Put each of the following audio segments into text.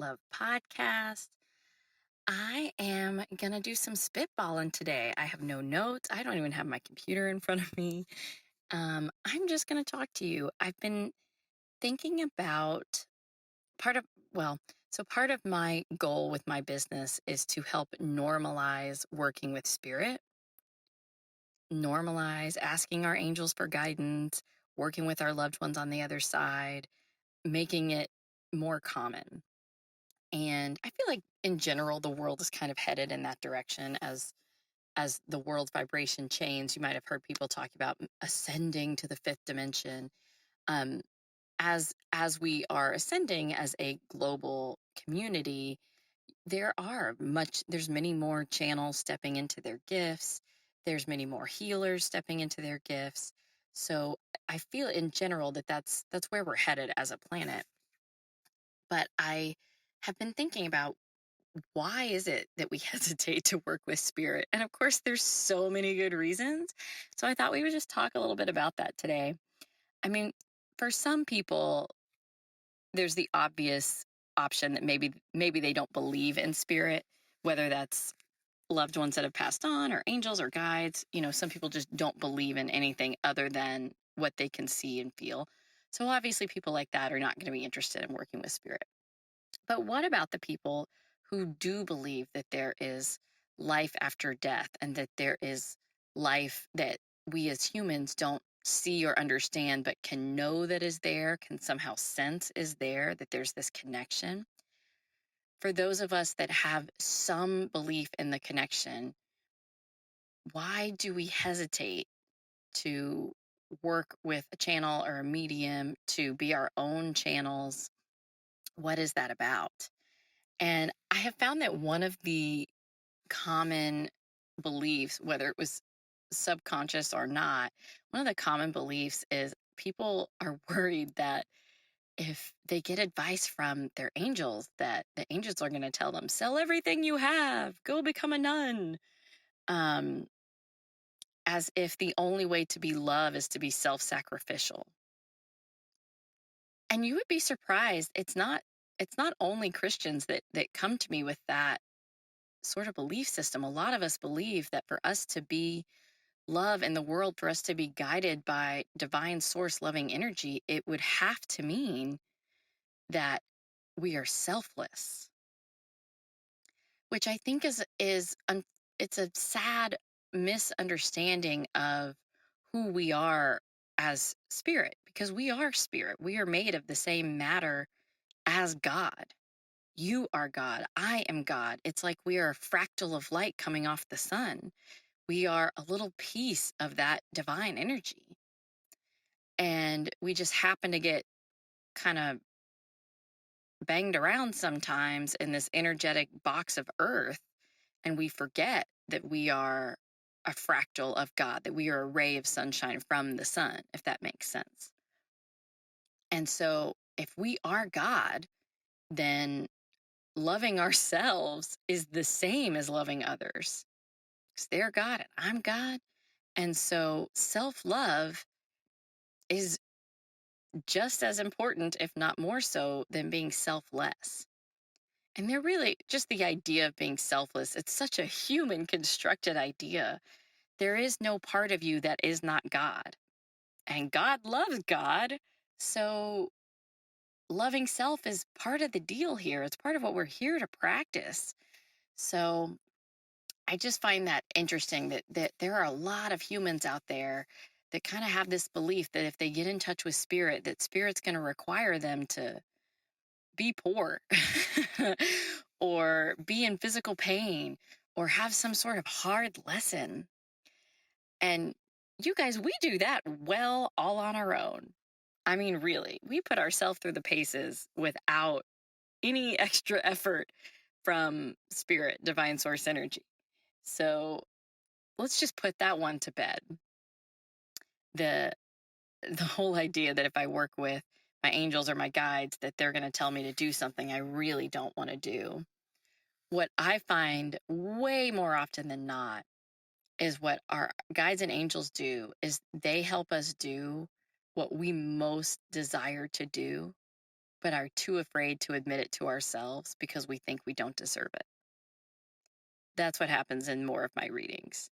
love podcasts. I am going to do some spitballing today. I have no notes. I don't even have my computer in front of me. I'm just going to talk to you. I've been thinking about part of, well, part of my goal with my business is to help normalize working with spirit, normalize asking our angels for guidance, working with our loved ones on the other side, making it more common. And I feel like in general, the world is kind of headed in that direction as the world's vibration changes. You might have heard people talk about ascending to the fifth dimension. Um, as we are ascending as a global community, there's many more channels stepping into their gifts. There's many more healers stepping into their gifts. So I feel in general that that's where we're headed as a planet. But I have been thinking about why is it that we hesitate to work with spirit? And of course, there's so many good reasons. So I thought we would just talk a little bit about that today. I mean, for some people, there's the obvious option that maybe they don't believe in spirit, whether that's loved ones that have passed on or angels or guides. Some people just don't believe in anything other than what they can see and feel. So obviously people like that are not going to be interested in working with spirit. But what about the people who do believe that there is life after death and that there is life that we as humans don't see or understand, but can know that is there, can somehow sense is there, that there's this connection? For those of us that have some belief in the connection, why do we hesitate to work with a channel or a medium to be our own channels? What is that about? And I have found that one of the common beliefs, whether it was subconscious or not, one of the common beliefs is people are worried that if they get advice from their angels, that the angels are going to tell them, sell everything you have, go become a nun. Um, as if the only way to be love is to be self-sacrificial. And you would be surprised. It's not only Christians that come to me with that sort of belief system. A lot of us believe that for us to be love in the world, for us to be guided by divine source loving energy, it would have to mean that we are selfless, which I think it's a sad misunderstanding of who we are as spirit, because we are spirit. We are made of the same matter as God. You are God. I am God. It's like we are a fractal of light coming off the sun. We are a little piece of that divine energy. And we just happen to get kind of banged around sometimes in this energetic box of earth. And we forget that we are a fractal of God, that we are a ray of sunshine from the sun, if that makes sense. And so if we are God, then loving ourselves is the same as loving others, because they're God and I'm God. And so self-love is just as important, if not more so, than being selfless. And they're really just the idea of being selfless. It's such a human constructed idea. There is no part of you that is not God. And God loves God. So loving self is part of the deal here. It's part of what we're here to practice. So I just find that interesting that there are a lot of humans out there that kind of have this belief that if they get in touch with spirit, that spirit's going to require them to be poor or be in physical pain or have some sort of hard lesson. And you guys, we do that well all on our own. I mean, really, we put ourselves through the paces without any extra effort from spirit, divine source energy. So let's just put that one to bed. The the whole idea that if I work with my angels or my guides, that they're going to tell me to do something I really don't want to do. What I find way more often than not is what our guides and angels do is they help us do what we most desire to do but are too afraid to admit it to ourselves because we think we don't deserve it. That's what happens in more of my readings.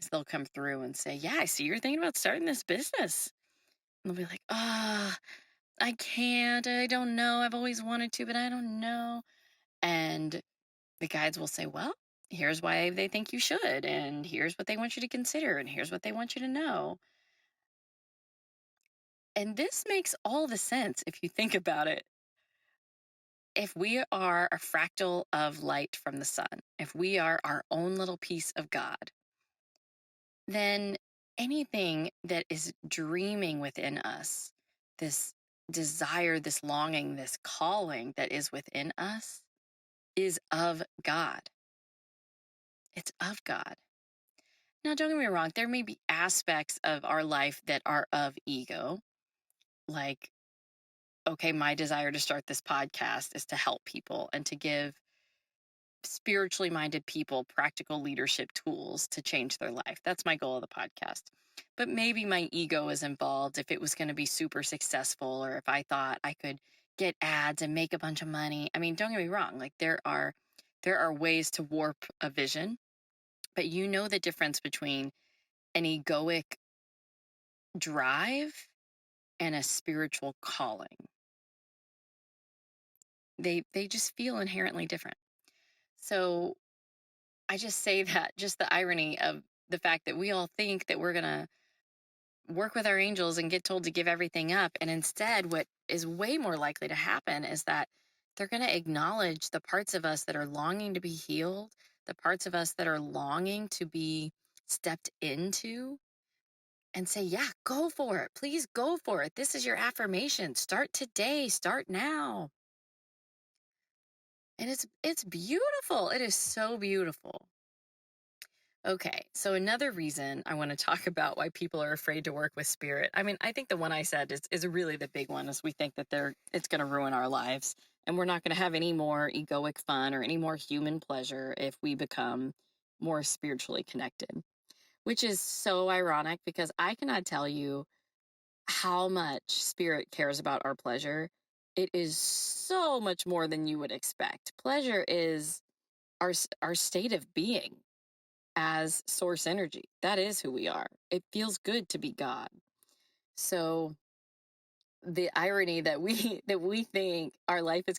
Is they'll come through and say, "Yeah, I see you're thinking about starting this business." And they'll be like, "Ah, I can't. I don't know. I've always wanted to, but I don't know." And the guides will say, "Well, here's why they think you should, and here's what they want you to consider, and here's what they want you to know." And this makes all the sense if you think about it. If we are a fractal of light from the sun, if we are our own little piece of God, then anything that is dreaming within us, this desire, this longing, this calling that is within us, is of God. It's of God. Now, don't get me wrong, there may be aspects of our life that are of ego, like, okay, my desire to start this podcast is to help people and to give spiritually minded people practical leadership tools to change their life. That's my goal of the podcast. But maybe my ego is involved if it was going to be super successful, or if I thought I could get ads and make a bunch of money. I mean, don't get me wrong, like there are ways to warp a vision, but you know the difference between an egoic drive and a spiritual calling. They just feel inherently different. So I just say that, just the irony of the fact that we all think that we're going to work with our angels and get told to give everything up. And instead, what is way more likely to happen is that they're going to acknowledge the parts of us that are longing to be healed, the parts of us that are longing to be stepped into, and say, "Yeah, go for it. Please go for it. This is your affirmation. Start today. Start now." And it's beautiful. It is so beautiful. Okay, so another reason I want to talk about why people are afraid to work with spirit. I mean, I think the one I said is really the big one, is we think that it's going to ruin our lives, and we're not going to have any more egoic fun or any more human pleasure if we become more spiritually connected, which is so ironic because I cannot tell you how much spirit cares about our pleasure. It is so much more than you would expect. Pleasure is our state of being as source energy. That is who we are. It feels good to be God. So the irony that we that we think our life is going to